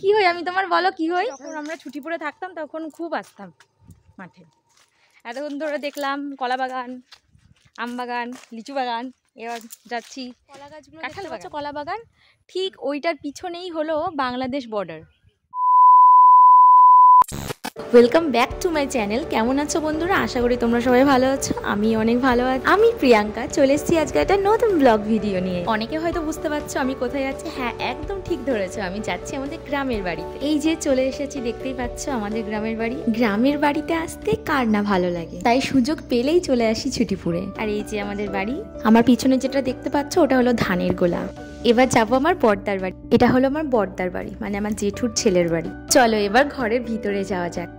কি হই আমি তোমার, বলো কি হই? যখন আমরা ছুটি পড়ে থাকতাম তখন খুব আসতাম মাঠে। এতক্ষণ ধরে দেখলাম কলা বাগান, আম বাগান, লিচু বাগান, এবার যাচ্ছি কলা গাছগুলো, কাঁঠাল বাগান, কলা বাগান। ঠিক ওইটার পিছনেই হলো Bangladesh border. Welcome back to my channel. কেমন আছো বন্ধুরা? আশা করি তোমরা সবাই ভালো আছো। আমি অনেক ভালো আছি। আমি প্রিয়াঙ্কা চলে এসেছি আজকে একটা নতুন ব্লগ ভিডিও নিয়ে। অনেকে হয়তো বুঝতে পারছো আমি কোথায় যাচ্ছি। হ্যাঁ, একদম ঠিক ধরেছো, আমি যাচ্ছি আমাদের গ্রামের বাড়িতে। এই যে চলে এসেছি, দেখতেই পাচ্ছ আমাদের গ্রামের বাড়ি। গ্রামের বাড়িতে আসতে কার না ভালো লাগে, তাই সুযোগ পেলেই চলে আসি ছুটিপুরে। আর এই যে আমাদের বাড়ি, আমার পিছনে যেটা দেখতে পাচ্ছ ওটা হলো ধানের গোলা। এবার যাবো আমার বড়দার বাড়ি। এটা হলো আমার বড়দার বাড়ি, মানে আমার জেঠুর ছেলের বাড়ি। চলো এবার ঘরের ভিতরে যাওয়া যাক।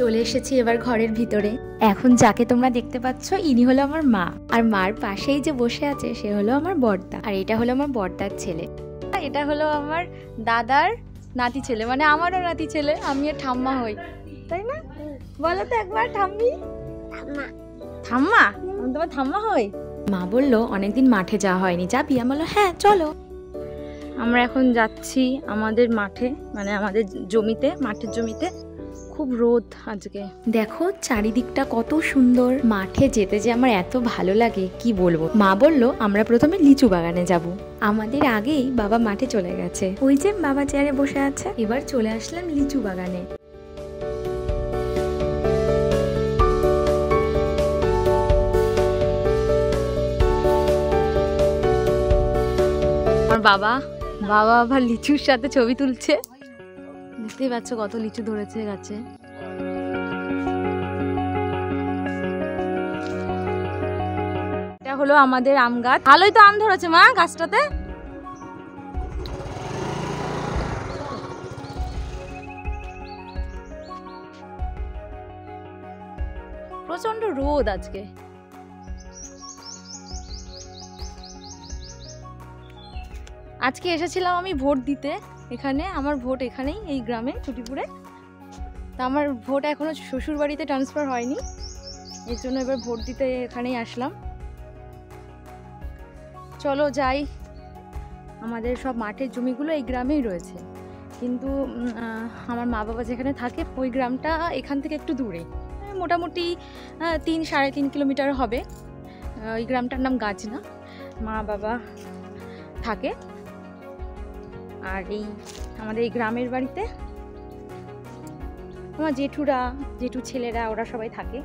চলে এসেছি এবার ঘরের ভিতরে। এখন যাকে তোমরা দেখতে পাচ্ছ ইনি হলো আমার মা, আর মার পাশেই যে বসে আছে সে হলো আমার বড়দা, আর এটা হলো আমার বড়দার ছেলে। এটা হলো আমার দাদার নাতি ছেলে, মানে আমারও নাতি ছেলে। আমি এর ঠাম্মা হই, তাই না? বলো তো একবার ঠাম্মি। ঠাম্মা? আমি তোমার ঠাম্মা হই। মা বললো অনেকদিন মাঠে যাওয়া হয়নি, যাবি? আমি বললো হ্যাঁ চলো। আমরা এখন যাচ্ছি আমাদের মাঠে, মানে আমাদের জমিতে, মাঠের জমিতে। খুব রোদ আজকে। দেখো চারিদিকটা কত সুন্দর। মাঠে যেতে যে আমার এত ভালো লাগে কি বলবো। মা বললো আমরা প্রথমে লিচু বাগানে যাব। আমাদের আগেই বাবা মাঠে চলে গেছে, ওই যে বাবা চেয়ারে বসে আছে। এবার চলে আসলাম লিচু বাগানে। আমার বাবা আবার লিচুর সাথে ছবি তুলছে। দেখতেই পাচ্ছ কত লিচু ধরেছে গাছে। এটা হলো আমাদের আম গাছ। ভালোই তো আম ধরেছে মা গাছটাতে। প্রচন্ড রোদ আজকে। আজকে এসেছিলাম আমি ভোট দিতে এখানে। আমার ভোট এখানেই, এই গ্রামে ছুটিপুরে। তা আমার ভোট এখনো শ্বশুর বাড়িতে ট্রান্সফার হয়নি, এর জন্য এবার ভোট দিতে এখানেই আসলাম। চলো যাই। আমাদের সব মাঠের জমিগুলো এই গ্রামেই রয়েছে, কিন্তু আমার মা বাবা যেখানে থাকে ওই গ্রামটা এখান থেকে একটু দূরে, মোটামুটি 3-3.5 কিলোমিটার হবে। ওই গ্রামটার নাম গাজনা। মা বাবা থাকে। আর এই আমাদের এই গ্রামের বাড়িতে আমার জেঠু ছেলেরা ওরা সবাই থাকে।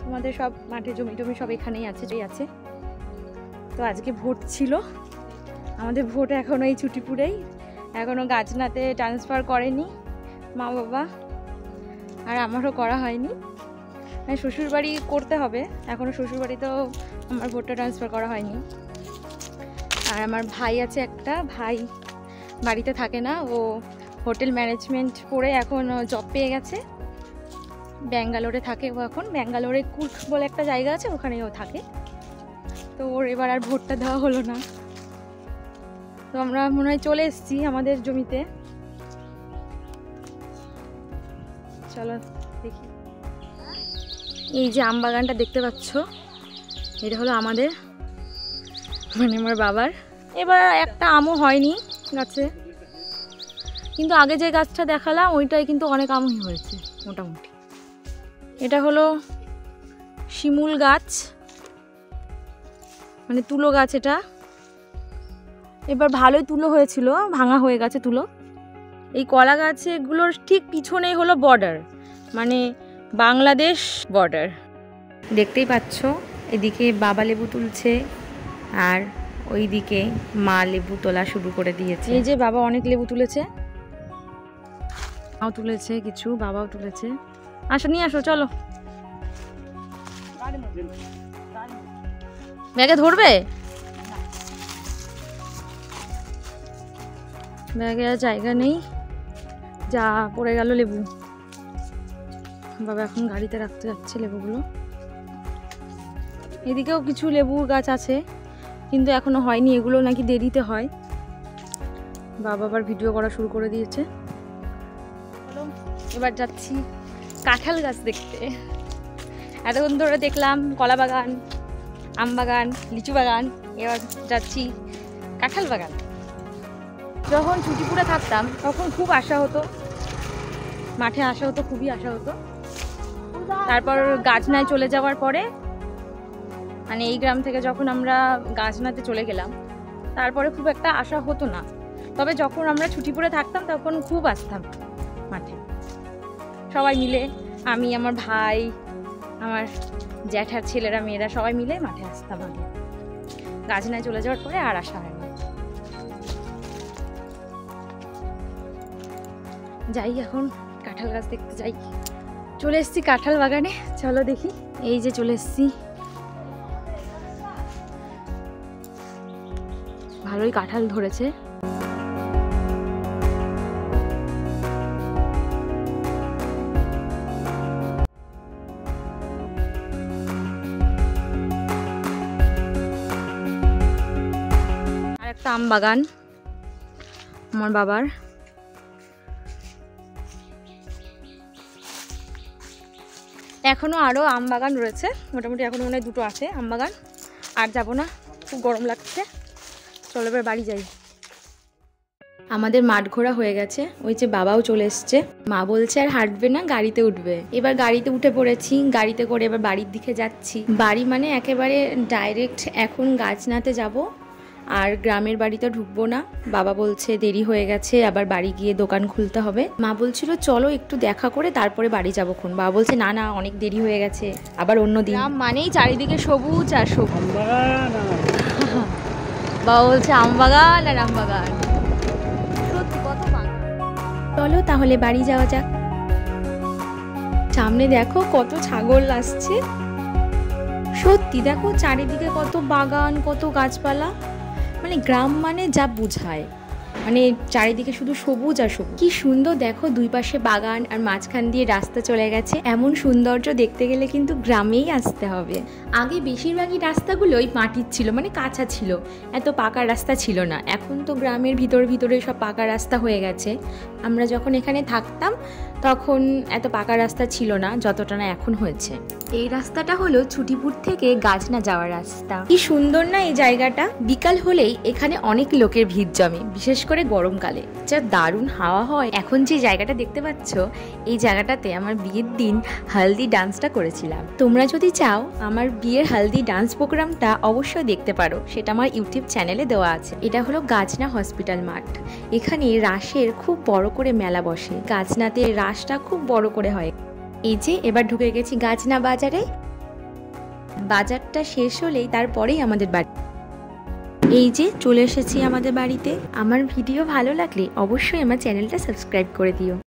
আমাদের সব মাঠে জমি টমি সব এখানেই আছে। তো আজকে ভোট ছিল আমাদের। ভোট এখনো এই ছুটিপুরেই, এখনো গাজনাতে ট্রান্সফার করেনি মা বাবা, আর আমারও করা হয়নি। শ্বশুরবাড়ি করতে হবে, এখনো শ্বশুরবাড়িতেও আমার ভোটটা ট্রান্সফার করা হয়নি। আর আমার ভাই আছে একটা, ভাই বাড়িতে থাকে না, ও হোটেল ম্যানেজমেন্ট পড়ে এখন জব পেয়ে গেছে। ব্যাঙ্গালোরে থাকে ও এখন। ব্যাঙ্গালোরে কুর্গ বলে একটা জায়গা আছে, ওখানে ও থাকে। তো ওর এবার আর ভোটটা দেওয়া হলো না। তো আমরা মনে হয় চলে এসেছি আমাদের জমিতে। চলো দেখি। এই যে আম বাগানটা দেখতে পাচ্ছ, এটা হলো আমাদের, মানে আমার বাবার। এবার একটা আমও হয়নি গাছে, কিন্তু আগে যে গাছটা দেখালাম ওইটাই কিন্তু অনেক আমই হয়েছে মোটামুটি। এটা হলো শিমুল গাছ, মানে তুলো গাছ। এটা এবার ভালোই তুলো হয়েছিল, ভাঙা হয়ে গেছে তুলো। এই কলা গাছগুলোর ঠিক পিছনেই হলো বর্ডার, মানে বাংলাদেশ বর্ডার। দেখতেই পাচ্ছ এদিকে বাবা লেবু তুলছে, আর ওইদিকে মা লেবু তোলা শুরু করে দিয়েছে। এই যে বাবা অনেক লেবু তুলেছে, মাও তুলেছে কিছু, বাবাও তুলেছে। আসো নিয়ে আসো, চলো। ব্যাগে ধরবে? ব্যাগে আর জায়গা নেই, যা পড়ে গেল লেবু। বাবা এখন গাড়িতে রাখতে যাচ্ছে লেবুগুলো। এদিকেও কিছু লেবু গাছ আছে, কিন্তু এখনো হয়নি। এগুলো নাকি দেরিতে হয়। বাবা আবার ভিডিও করা শুরু করে দিয়েছে। এবার যাচ্ছি কাঁঠাল গাছ দেখতে। এতক্ষণ ধরে দেখলাম কলা বাগান, আম বাগান, লিচু বাগান, এবার যাচ্ছি কাঁঠাল বাগান। যখন ছুটিপুরে থাকতাম তখন খুব আশা হতো, মাঠে আসা হতো, খুবই আশা হতো। তারপর গাছনায় চলে যাওয়ার পরে, মানে এই গ্রাম থেকে যখন আমরা গাছনাতে চলে গেলাম, তারপরে খুব একটা আশা হতো না। তবে যখন আমরা ছুটিপুরে থাকতাম তখন খুব আসতাম মাঠে, সবাই মিলে, আমি, আমার ভাই, আমার জ্যাঠার ছেলেরা, মেয়েরা সবাই মিলে মাঠে আসতাম। আগে গাছনায় চলে যাওয়ার পরে আর আসা হয়নি। যাই এখন কাঁঠাল গাছ দেখতে যাই। চলে এসছি কাঁঠাল বাগানে, চলো দেখি। এই যে চলে এসছি, ভালোই কাঁঠাল ধরেছে। আর একটা আম বাগান আমার বাবার। এখনো আরো আম বাগান রয়েছে, মোটামুটি এখনো মনে হয় 2টো আছে আম বাগান। আর যাবো না, খুব গরম লাগছে, চলো এবার বাড়ি যাই। আমাদের মাঠ ঘোরা হয়ে গেছে, ওই যে বাবাও চলে এসছে। মা বলছে আর হাঁটবে না, গাড়িতে উঠবে। এবার গাড়িতে উঠে পড়েছি, গাড়িতে করে এবার বাড়ির দিকে যাচ্ছি। বাড়ি মানে একেবারে ডাইরেক্ট এখন গাছনাতে যাব, আর গ্রামের বাড়িতে ঢুকবো না। বাবা বলছে দেরি হয়ে গেছে, আবার বাড়ি গিয়ে দোকান খুলতে হবে। মা বলছিল চলো একটু দেখা করে তারপরে বাড়ি যাবো খন। বাবা বলছে না না, অনেক দেরি হয়ে গেছে, আবার অন্য দিন। গ্রাম মানেই চারিদিকে সবুজ আর সবুজ। বাবা বলছে আম বাগান আর আম বাগান, সত্যি কত বাগান। চলো তাহলে বাড়ি যাওয়া যাক। সামনে দেখো কত ছাগল আসছে, সত্যি দেখো চারিদিকে কত বাগান, কত গাছপালা। মানে গ্রাম মানে যা বোঝায়, মানে চারিদিকে শুধু সবুজ আর সবুজ। কি সুন্দর দেখো, দুই পাশে বাগান আর মাঝখান দিয়ে রাস্তা চলে গেছে। এমন সৌন্দর্য দেখতে গেলে কিন্তু গ্রামেই আসতে হবে। আগে বেশিরভাগই রাস্তাগুলোই মাটির ছিল, মানে কাঁচা ছিল, এত পাকা রাস্তা ছিল না। এখন তো গ্রামের ভিতরে সব পাকা রাস্তা হয়ে গেছে। আমরা যখন এখানে থাকতাম তখন এত পাকা রাস্তা ছিল না যতটা না এখন হয়েছে। এই রাস্তাটা হলো ছুটিপুর থেকে গাছনা যাওয়ার রাস্তা। কি সুন্দর না এই জায়গাটা। বিকাল হলেই এখানে অনেক লোকের ভিড় জমে, বিশেষ করে গরমকালে যা দারুণ হাওয়া হয়। এখন যে জায়গাটা দেখতে পাচ্ছ, এই জায়গাটাতে আমার বিয়ের দিন হালদি ডান্সটা করেছিলাম। তোমরা যদি চাও আমার বিয়ের হালদি ডান্স প্রোগ্রামটা অবশ্যই দেখতে পারো, সেটা আমার ইউটিউব চ্যানেলে দেওয়া আছে। এটা হলো গাছনা হসপিটাল মাঠ। এখানে রাসের খুব বড় করে মেলা বসে। গাছনাতে রাসটা খুব বড় করে হয়। এই যে এবার ঢুকে গেছি গাছনা বাজারে। বাজারটা শেষ হলেই তারপরেই আমাদের বাড়ি। এই যে চলে এসেছি আমাদের বাড়িতে। আমার ভিডিও ভালো লাগলে অবশ্যই আমার চ্যানেলটা সাবস্ক্রাইব করে দিও।